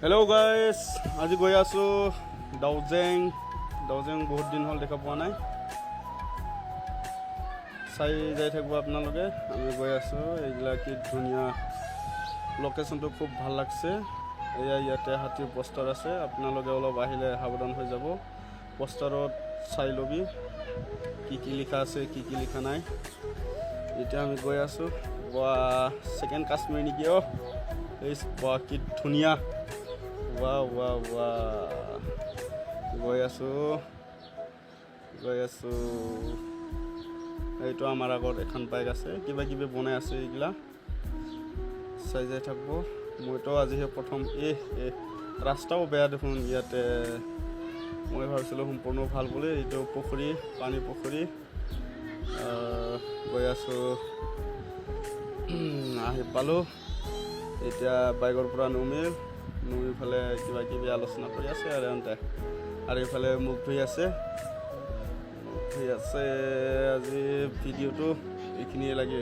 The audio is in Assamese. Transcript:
হেল্ল' গাইজ, আজি গৈ আছোঁ দাউজেং বহুত দিন হ'ল দেখা পোৱা নাই, চাই যাই থাকিব আপোনালোকে। আমি গৈ আছোঁ। এইবিলাক কি ধুনীয়া লোকেশ্যনটো, খুব ভাল লাগছে। এয়া ইয়াতে হাতীৰ পোষ্টাৰ আছে, আপোনালোকে অলপ আহিলে সাৱধান হৈ যাব। পোষ্টাৰত চাই ল'বি কি কি লিখা আছে, কি কি লিখা নাই। এতিয়া আমি গৈ আছোঁ। ছেকেণ্ড কাশ্মীৰ নেকি? এই কি ধুনীয়া, ৱা গৈ আছোঁ। এইটো আমাৰ আগত এখন বাইক আছে, কিবা কিবি বনাই আছে। এইগিলা চাই যাই থাকব। মইতো আজিহে প্ৰথম। ৰাস্তাও বেয়া দেখোন ইয়াতে। মই ভাবিছিলোঁ সম্পূৰ্ণ ভাল বুলি। এইটো পুখুৰী, পানী পুখুৰী। গৈ আছোঁ, আহি পালোঁ। এতিয়া বাইকৰ পৰা নুমি ফালে কিবা কিবি আলোচনা কৰি আছে আৰু এইফালে মুখ ধুই আছে। আজি ভিডিঅ'টো এইখিনিয়ে লাগে।